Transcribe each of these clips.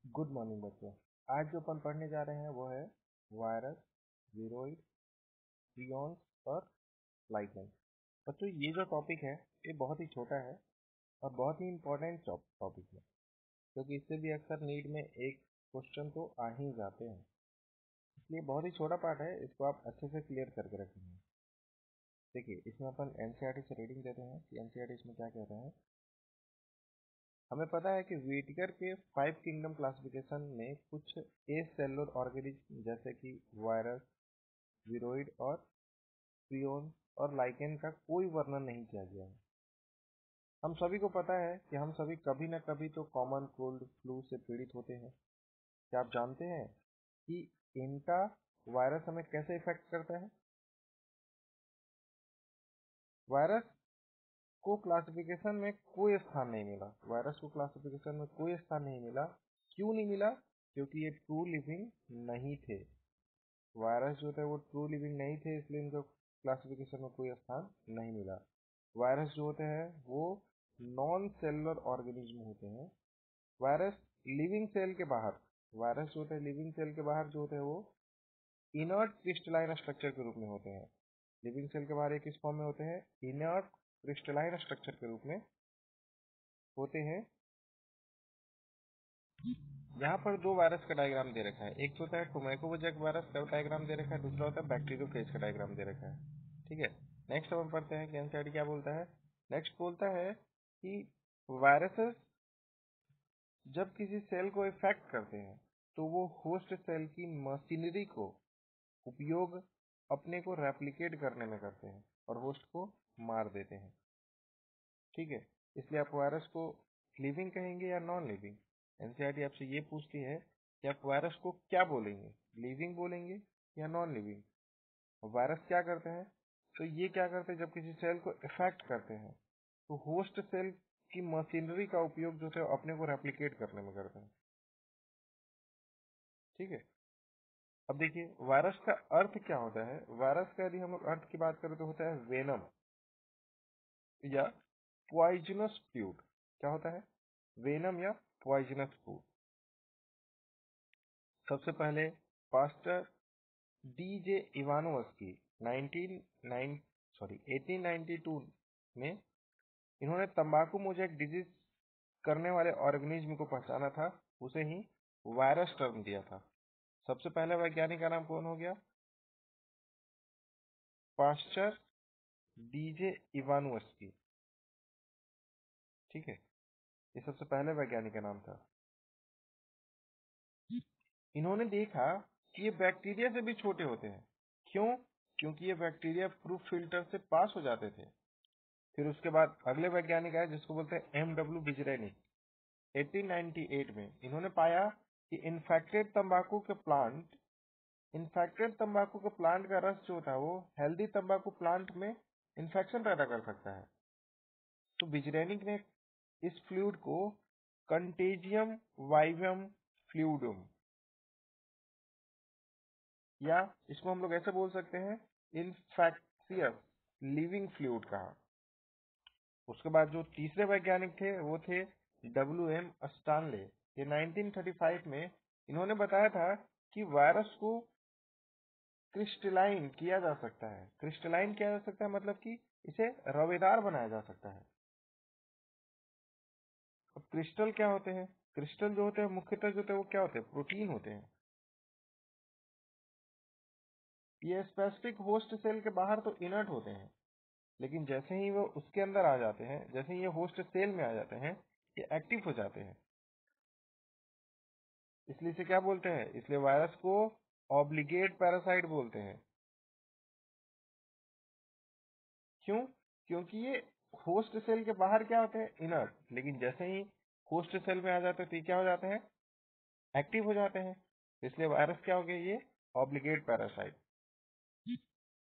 Good morning बच्चों। आज जो अपन पढ़ने जा रहे हैं वो है वायरस, विरोइड, प्रियॉन्स और लाइकेन। बच्चों ये जो टॉपिक है ये बहुत ही छोटा है और बहुत ही इम्पोर्टेंट टॉपिक है, क्योंकि इससे भी अक्सर नीट में एक क्वेश्चन तो आ ही जाते हैं। इसलिए बहुत ही छोटा पार्ट है, इसको आप अच्छे से क्लियर करके रखेंगे। देखिए, इसमें अपन एनसीईआरटी से रीडिंग देते हैं कि एनसीईआरटी इसमें क्या कहते हैं। हमें पता है कि व्हिटेकर के 5 किंगडम क्लासिफिकेशन में कुछ ए सेलुलर ऑर्गेनिज्म जैसे कि वायरस, विरोइड और प्रियॉन और लाइकेन का कोई वर्णन नहीं किया गया है। हम सभी को पता है कि हम सभी कभी न कभी तो कॉमन कोल्ड फ्लू से पीड़ित होते हैं। क्या आप जानते हैं कि इनका वायरस हमें कैसे इफेक्ट करता है? वायरस को क्लासिफिकेशन में कोई स्थान नहीं मिला। वायरस को क्लासिफिकेशन में कोई स्थान नहीं मिला। क्यों नहीं मिला? क्योंकि ये ट्रू लिविंग नहीं थे। वायरस जो थे वो ट्रू लिविंग नहीं थे, इसलिए इनको क्लासिफिकेशन में कोई स्थान नहीं मिला। वायरस जो होते हैं वो नॉन सेलुलर ऑर्गेनिज्म होते हैं। वायरस लिविंग सेल के बाहर वायरस जो होते हैं लिविंग सेल के बाहर जो होते हैं वो इनर्ट क्रिस्टलाइन स्ट्रक्चर के रूप में होते हैं। लिविंग सेल के बाहर एक किस फॉर्म में होते हैं? इनर्ट क्रिस्टलाइन स्ट्रक्चर के रूप में होते हैं। यहाँ पर दो वायरस का डायग्राम दे रखा है। एक तो होता है टोमैकोबैक वायरस का डायग्राम दे रखा है, दूसरा होता है बैक्टीरियोफेज का डायग्राम दे रखा है। ठीक है, नेक्स्ट हम पढ़ते हैं कि एनसीईआरटी क्या बोलता है। नेक्स्ट बोलता है कि वायरसेस जब किसी सेल को इफेक्ट करते हैं तो वो होस्ट सेल की मशीनरी को उपयोग अपने को रेप्लिकेट करने में करते हैं और होस्ट को मार देते हैं। ठीक है, इसलिए आप वायरस को लिविंग कहेंगे या नॉन लिविंग? एनसीईआरटी आपसे ये पूछती है कि आप वायरस को क्या बोलेंगे, लिविंग बोलेंगे या नॉन लिविंग? वायरस क्या करते हैं? तो ये क्या करते हैं, जब किसी सेल को इफेक्ट करते हैं तो होस्ट सेल की मशीनरी का उपयोग जो है अपने को रेप्लिकेट करने में करते हैं। ठीक है, अब देखिए वायरस का अर्थ क्या होता है। वायरस का यदि हम लोग अर्थ की बात करें तो होता है वेनम या पॉइजनस फ्लूइड। क्या होता है? वेनम या पॉइजनस फ्लूइड। सबसे पहले पास्टर डीजे इवानोवस्की 1892 में इन्होंने तंबाकू मोजेक डिजीज करने वाले ऑर्गेनिज्म को पहचाना था, उसे ही वायरस टर्म दिया था। सबसे पहले वैज्ञानिक का नाम कौन हो गया? Pastor DJ Ivanovsky. ठीक है, ये सबसे पहले वैज्ञानिक का नाम था। इन्होंने देखा कि ये बैक्टीरिया से भी छोटे होते हैं। क्यों? क्योंकि ये बैक्टीरिया प्रूफ फिल्टर से पास हो जाते थे। फिर उसके बाद अगले वैज्ञानिक आए जिसको बोलते हैं एम.डब्ल्यू. बिजरैनी। 1898 में इन्होंने पाया कि इन्फेक्टेड तंबाकू के प्लांट का रस जो था वो हेल्दी तंबाकू प्लांट में इन्फेक्शन पैदा कर सकता है। तो बिजरैनिक ने इस फ्लूइड को कंटेजियम वाइवम फ्लूइडम, या इसको हम लोग ऐसे बोल सकते हैं इन्फेक्शियस लिविंग फ्लूइड कहा। उसके बाद जो तीसरे वैज्ञानिक थे वो थे W.M. स्टानले। ये 1935 में इन्होंने बताया था कि वायरस को क्रिस्टलाइन किया जा सकता है। क्रिस्टलाइन किया जा सकता है मतलब कि इसे रवेदार बनाया जा सकता है। अब क्रिस्टल क्या होते हैं? क्रिस्टल जो होते हैं मुख्यतः जो होते हैं वो क्या होते हैं? प्रोटीन होते हैं। ये स्पेसिफिक होस्ट सेल के बाहर तो इनर्ट होते हैं, लेकिन जैसे ही वो उसके अंदर आ जाते हैं, जैसे ही ये होस्ट सेल में आ जाते हैं, ये एक्टिव हो जाते हैं। इसलिए इसे क्या बोलते हैं? इसलिए वायरस को ऑब्लिगेट पैरासाइट बोलते हैं। क्यों? क्योंकि ये होस्ट सेल के बाहर क्या होते हैं? इनर्ट, लेकिन जैसे ही होस्ट सेल में आ जाते हैं तो ये क्या हो जाते हैं? एक्टिव हो जाते हैं। इसलिए वायरस क्या हो गया? ये ऑब्लिगेट पैरासाइट।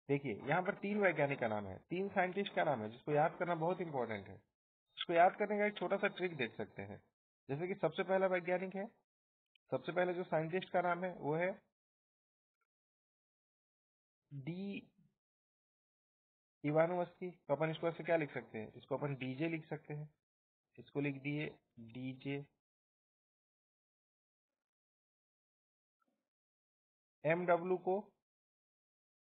देखिए यहाँ पर 3 वैज्ञानिक का नाम है, 3 साइंटिस्ट का नाम है, जिसको याद करना बहुत इंपॉर्टेंट है। इसको याद करने का एक छोटा सा ट्रिक देख सकते हैं। जैसे कि सबसे पहला वैज्ञानिक है, सबसे पहले जो साइंटिस्ट का नाम है वो है डी इवानोवस्की। तो अपन इसको ऐसे क्या लिख सकते हैं? इसको अपन डीजे लिख सकते हैं। इसको लिख दिए डीजे। MW को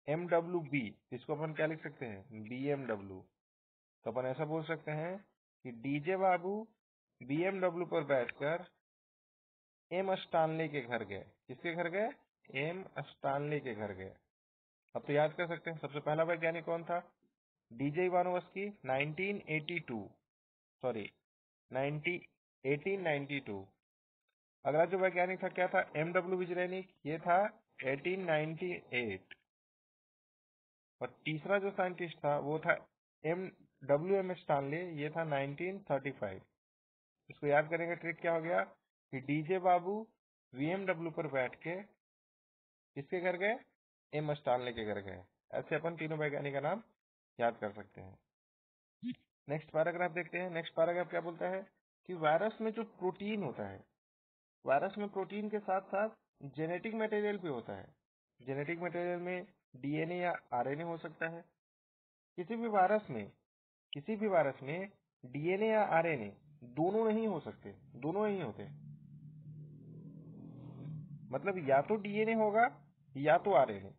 MWB, इसको अपन क्या लिख सकते हैं, BMW। तो अपन ऐसा बोल सकते हैं कि डीजे बाबू BMW पर बैठकर एम स्टानले के घर गए। किसके घर गए? एम स्टानले के घर गए। अब तो याद कर सकते हैं, सबसे पहला वैज्ञानिक कौन था? DJ Ivanovsky, 1982, sorry 1892। अगला जो वैज्ञानिक था क्या था? MW विजरेनिक, ये था 1898। और तीसरा जो साइंटिस्ट था वो था WM स्टानले, ये था 1935। इसको याद करेंगे, ट्रिक क्या हो गया कि डीजे बाबू BMW पर बैठ के किसके घर गए? एम स्टानले के घर गए। ऐसे अपन तीनों वैज्ञानिक का नाम याद कर सकते हैं। नेक्स्ट पैराग्राफ देखते हैं। नेक्स्ट पैराग्राफ क्या बोलता है कि वायरस में जो प्रोटीन होता है, वायरस में प्रोटीन के साथ साथ जेनेटिक मटेरियल भी होता है। जेनेटिक मटेरियल में DNA या RNA हो सकता है। किसी भी वायरस में DNA या RNA दोनों नहीं हो सकते, दोनों नहीं होते। मतलब या तो DNA होगा या तो RNA।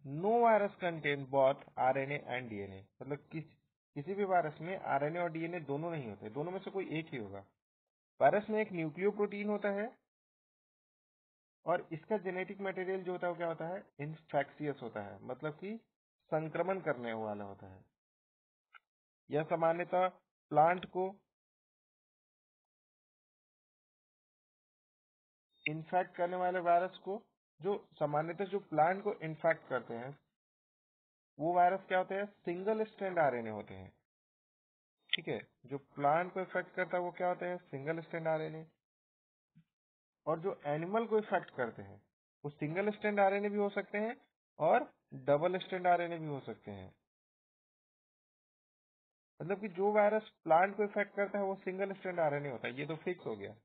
No virus contain both RNA and DNA। मतलब किसी भी वायरस में RNA और DNA दोनों नहीं होते, दोनों में से कोई एक ही होगा। वायरस में एक न्यूक्लियोप्रोटीन होता है और इसका जेनेटिक मटेरियल जो होता है वो क्या होता है? इन्फेक्शियस होता है, मतलब कि संक्रमण करने वाला होता है। यह सामान्यतः प्लांट को इन्फेक्ट करने वाले वायरस को, जो सामान्यतः जो प्लांट को इन्फेक्ट करते हैं वो वायरस क्या होते हैं? सिंगल स्ट्रैंड RNA होते हैं। ठीक है, जो प्लांट को इफेक्ट करता है वो क्या होते हैं? Single strand RNA। और जो एनिमल को इफेक्ट करते हैं वो सिंगल स्ट्रैंड RNA भी हो सकते हैं और डबल स्ट्रैंड RNA भी हो सकते हैं। मतलब कि जो वायरस प्लांट को इफेक्ट करता है वो सिंगल स्ट्रैंड RNA होता है, ये तो फिक्स हो गया।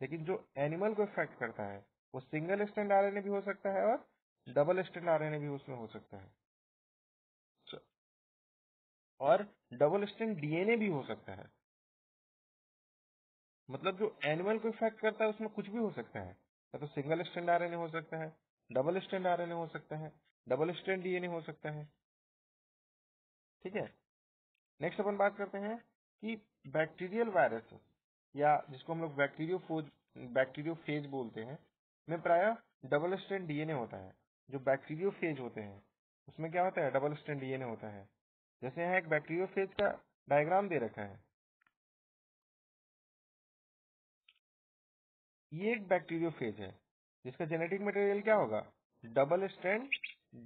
लेकिन जो एनिमल को इफेक्ट करता है वो सिंगल स्ट्रैंड RNA भी हो सकता है और डबल स्ट्रैंड RNA भी उसमें हो सकता है। और डबल स्ट्रैंड DNA भी हो सकता है। मतलब जो एनिमल को इफेक्ट करता है उसमें कुछ भी हो सकता है, या तो सिंगल स्ट्रैंड RNA हो सकता है, डबल स्ट्रैंड RNA हो सकता है, डबल स्ट्रैंड DNA हो सकता है। ठीक है, नेक्स्ट अपन बात करते हैं कि बैक्टीरियल वायरस, या जिसको हम लोग बैक्टीरियोफेज बोलते हैं, में प्रायः डबल स्ट्रैंड DNA होता है। जो बैक्टीरियोफेज होते हैं उसमें क्या होता है? डबल स्ट्रैंड DNA होता है। जैसे यहाँ एक बैक्टीरियोफेज का डायग्राम दे रखा है, ये एक बैक्टीरियोफेज है जिसका जेनेटिक मटेरियल क्या होगा? Double strand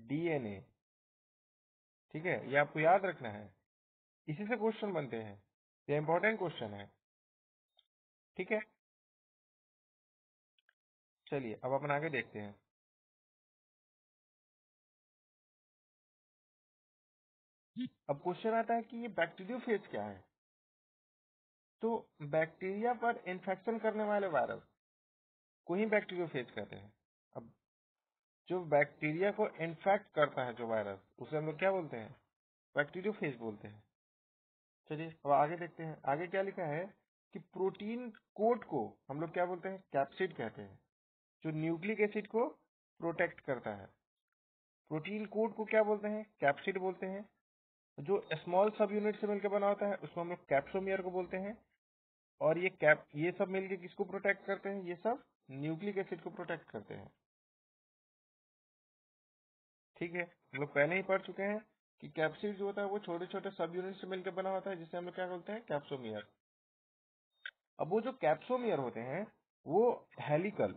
DNA। ठीक है, ये आपको याद रखना है, इसी से क्वेश्चन बनते हैं, ये इंपॉर्टेंट क्वेश्चन है। ठीक है, चलिए अब अपन आगे देखते हैं। अब क्वेश्चन आता है कि ये बैक्टीरियोफेज क्या है? तो बैक्टीरिया पर इन्फेक्शन करने वाले वायरस को ही बैक्टीरियोफेज कहते हैं। अब जो बैक्टीरिया को इन्फेक्ट करता है जो वायरस, उसे हम लोग क्या बोलते हैं? बैक्टीरियोफेज बोलते हैं। चलिए अब आगे देखते हैं। आगे क्या लिखा है कि प्रोटीन कोट को हम लोग क्या बोलते हैं? कैप्सिड कहते हैं, जो न्यूक्लिक एसिड को प्रोटेक्ट करता है। प्रोटीन कोट को क्या बोलते हैं? कैप्सिड बोलते हैं। जो स्मॉल सब यूनिट से मिलकर बना होता है उसको हम लोग कैप्सोमियर को बोलते हैं। और ये सब मिलके किसको प्रोटेक्ट करते हैं? ये सब न्यूक्लिक एसिड को प्रोटेक्ट करते हैं। ठीक है, हम लोग पहले ही पढ़ चुके हैं कि कैप्सिड जो होता है वो छोटे छोटे सब यूनिट से मिलकर बना होता है, जिसे हम लोग क्या बोलते हैं? कैप्सोमियर। अब वो जो कैप्सोमियर होते हैं वो हेलिकल,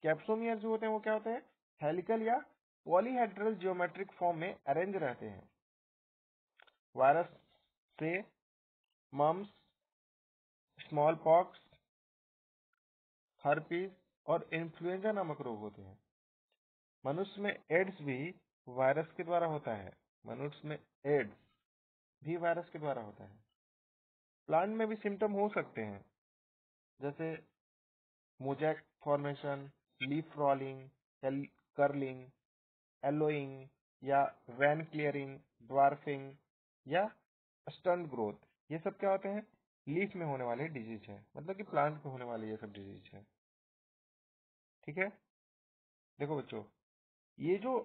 कैप्सोमियर जो होते हैं वो क्या होते हैं? हेलिकल या पॉलीहेड्रल जियोमेट्रिक फॉर्म में अरेंज रहते हैं। वायरस से मम्स, स्मॉल पॉक्स, हर्पीस और इन्फ्लुएंजा नामक रोग होते हैं। मनुष्य में एड्स भी वायरस के द्वारा होता है। मनुष्य में एड्स भी वायरस के द्वारा होता है। प्लांट में भी सिम्टम हो सकते हैं, जैसे mosaic formation, leaf rolling, curling, allowing या वैन क्लियरिंग, ड्वार्फिंग या स्टंट ग्रोथ। ये सब क्या होते हैं? लीफ में होने वाले डिजीज है, मतलब कि प्लांट में होने वाले ये सब डिजीज है। ठीक है, देखो बच्चों, ये जो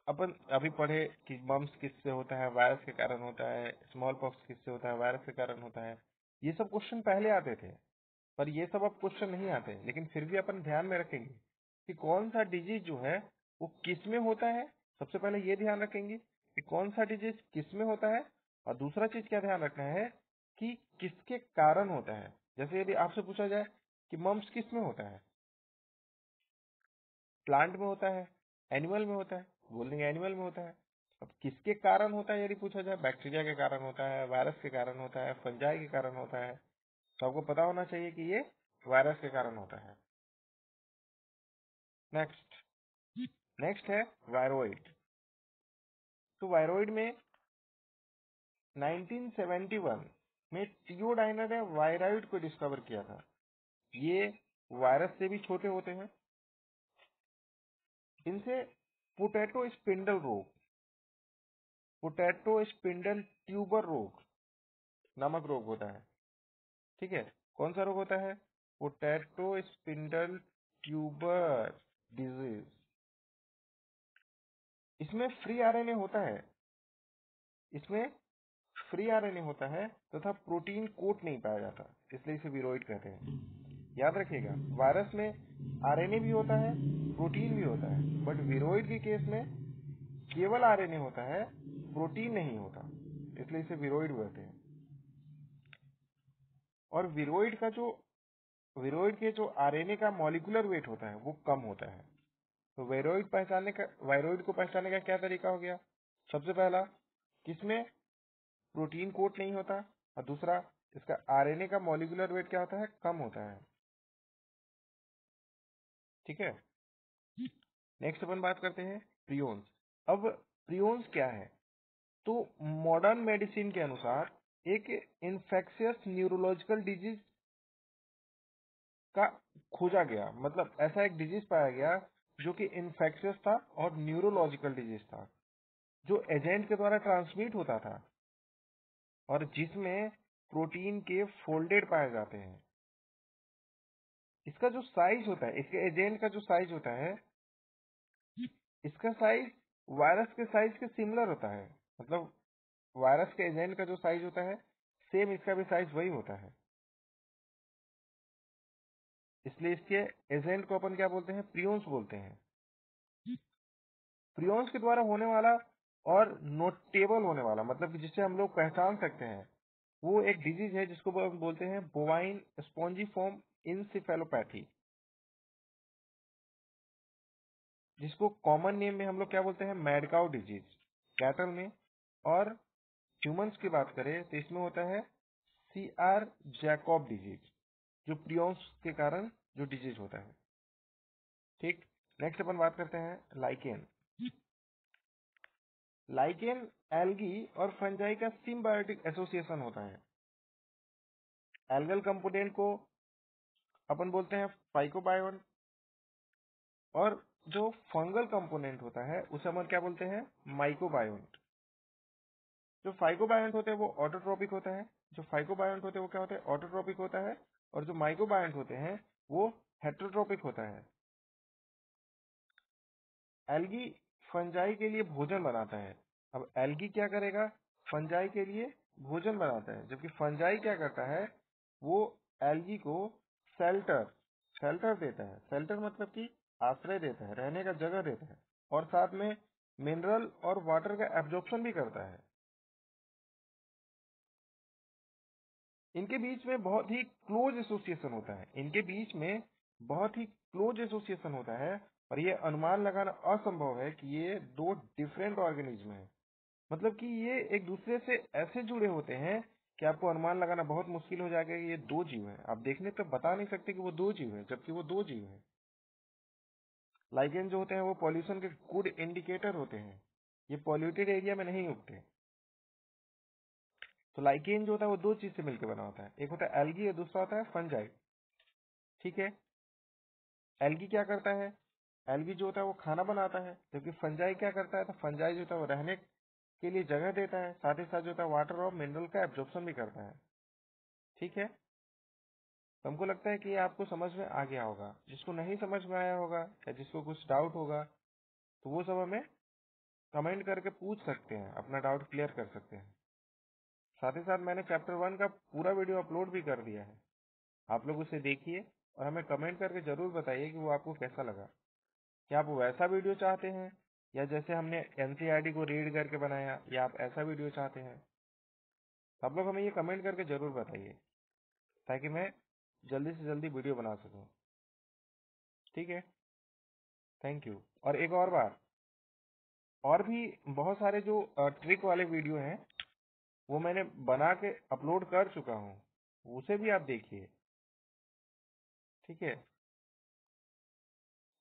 अपन अभी पढ़े कि मम्स किससे होता है, वायरस के कारण होता है, स्मॉल पॉक्स किससे होता है, वायरस के कारण होता है, ये सब क्वेश्चन पहले आते थे। पर ये सब अब क्वेश्चन नहीं आते, लेकिन फिर भी अपन ध्यान में रखेंगे कि कौन सा डिजीज जो है वो किस में होता है। सबसे पहले ये ध्यान रखेंगे कि कौन सा डिजीज किस में होता है, और दूसरा चीज क्या ध्यान रखना है कि किसके कारण होता है। जैसे यदि आपसे पूछा जाए कि मम्स किस में होता है, प्लांट में होता है, एनिमल में होता है, बोल देंगे एनिमल में होता है। अब किसके कारण होता है यदि पूछा जाए, बैक्टीरिया के कारण होता है, वायरस के कारण होता है, फंजाई के कारण होता है, तो आपको पता होना चाहिए कि ये वायरस के कारण होता है। नेक्स्ट नेक्स्ट है वायरोइड। तो वायरोइड में 1971 में थियोडाइनर ने वायरोइड को डिस्कवर किया था। ये वायरस से भी छोटे होते हैं। इनसे पोटैटो स्पिंडल रोग, पोटैटो स्पिंडल ट्यूबर रोग नामक रोग होता है। ठीक है, कौन सा रोग होता है? Potato spindle tuber disease. इसमें फ्री आरएनए होता है, इसमें फ्री आरएनए होता है तथा प्रोटीन कोट नहीं पाया जाता, इसलिए इसे विरोइड कहते हैं। याद रखिएगा, वायरस में आरएनए भी होता है, प्रोटीन भी होता है, बट विरोइड के केस में केवल आरएनए होता है, प्रोटीन नहीं होता, इसलिए इसे विरोइड कहते हैं। और विरोइड के जो आरएनए का मॉलिक्यूलर वेट होता है वो कम होता है। तो वायरोइड को पहचानने का क्या तरीका हो गया? सबसे पहला, किसमें प्रोटीन कोट नहीं होता, और दूसरा, इसका आरएनए का मॉलिक्यूलर वेट क्या होता है? कम होता है। ठीक है, नेक्स्ट अपन बात करते हैं प्रियोन्स। अब प्रियोन्स क्या है? तो मॉडर्न मेडिसिन के अनुसार एक इन्फेक्शियस न्यूरोलॉजिकल डिजीज का खोजा गया, मतलब ऐसा एक डिजीज पाया गया जो कि इन्फेक्शियस था और न्यूरोलॉजिकल डिजीज था, जो एजेंट के द्वारा ट्रांसमिट होता था और जिसमें प्रोटीन के फोल्डेड पाए जाते हैं। इसका जो साइज होता है, इसके एजेंट का जो साइज होता है, इसका साइज वायरस के साइज के सिमिलर होता है। मतलब वायरस के एजेंट का जो साइज होता है, सेम इसका भी साइज वही होता है। इसलिए इसके एजेंट को अपन क्या बोलते हैं? प्रियोन्स बोलते हैं। प्रियोन्स के द्वारा होने वाला और नोटेबल होने वाला, मतलब कि जिससे हम लोग पहचान सकते हैं, वो एक डिजीज है जिसको हम बोलते हैं बोवाइन स्पॉन्जिफॉर्म इंसेफेलोपैथी, जिसको कॉमन नेम में हम लोग क्या बोलते हैं? मैड काउ डिजीज कैटल में। और ह्यूमंस की बात करें तो इसमें होता है CR जैकब डिजीज, जो प्रियोन्स के कारण जो डिजीज होता है। ठीक, नेक्स्ट अपन बात करते हैं लाइकेन। लाइकेन एल्गी और फंजाई का सिम्बायोटिक एसोसिएशन होता है। एल्गल कंपोनेंट को अपन बोलते हैं फाइकोबायोन, और जो फंगल कंपोनेंट होता है उसे अपन क्या बोलते हैं? माइकोबायोन्ट। जो फाइकोबायोन्ट होते हैं वो ऑटोट्रोपिक होता है, जो फाइकोबायोन्ट होते हैं वो क्या होते हैं? ऑटोट्रोपिक होता है। और जो माइकोबायोन्ट होते हैं वो हेट्रोट्रोपिक होता है। एल्गी फंजाई के लिए भोजन बनाता है। अब एल्गी क्या करेगा? फंजाई के लिए भोजन बनाता है, जबकि फंजाई क्या करता है? वो एल्गी को शेल्टर शेल्टर देता है। शेल्टर मतलब कि आश्रय देता है, रहने का जगह देता है, और साथ में मिनरल और वाटर का एब्जॉर्प्शन भी करता है। इनके बीच में बहुत ही क्लोज एसोसिएशन होता है, इनके बीच में बहुत ही क्लोज एसोसिएशन होता है, और ये अनुमान लगाना असंभव है कि ये दो डिफरेंट ऑर्गेनिज्म हैं। मतलब कि ये एक दूसरे से ऐसे जुड़े होते हैं कि आपको अनुमान लगाना बहुत मुश्किल हो जाएगा कि ये दो जीव हैं। आप देखने पे बता नहीं सकते कि वो दो जीव हैं, जबकि वो दो जीव हैं। लाइकेन जो होते हैं वो पॉल्यूशन के गुड इंडिकेटर होते हैं, ये पॉल्यूटेड एरिया में नहीं उगते। तो लाइकेन जो होता है वो दो चीज से मिलकर बना होता है, एक होता है एल्गी और दूसरा होता है फंजाई। ठीक है, एल्गी क्या करता है? एल्गी जो होता है वो खाना बनाता है, जबकि फंजाई क्या करता है? तो फंजाई जो होता है वो रहने के लिए जगह देता है, साथ ही साथ जो होता है वाटर और मिनरल का एब्जॉर्प्शन भी करता है। ठीक है, तो हमको लगता है कि ये आपको समझ में आ गया होगा। जिसको नहीं समझ में आया होगा या जिसको कुछ डाउट होगा तो वो सब हमें कमेंट करके पूछ सकते हैं, अपना डाउट क्लियर कर सकते हैं। साथ ही साथ मैंने चैप्टर 1 का पूरा वीडियो अपलोड भी कर दिया है, आप लोग उसे देखिए और हमें कमेंट करके जरूर बताइए कि वो आपको कैसा लगा। क्या आप वैसा वीडियो चाहते हैं या जैसे हमने एनसीईआरटी को रीड करके बनाया, या आप ऐसा वीडियो चाहते हैं? तो आप लोग हमें ये कमेंट करके जरूर बताइए ताकि मैं जल्दी से जल्दी वीडियो बना सकूं। ठीक है, थैंक यू। और एक और बात, और भी बहुत सारे जो ट्रिक वाले वीडियो हैं वो मैंने बना के अपलोड कर चुका हूँ, उसे भी आप देखिए। ठीक है,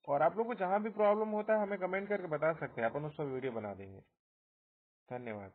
और आप लोग को जहाँ भी प्रॉब्लम होता है हमें कमेंट करके बता सकते हैं, अपन उस पर वीडियो बना देंगे। धन्यवाद।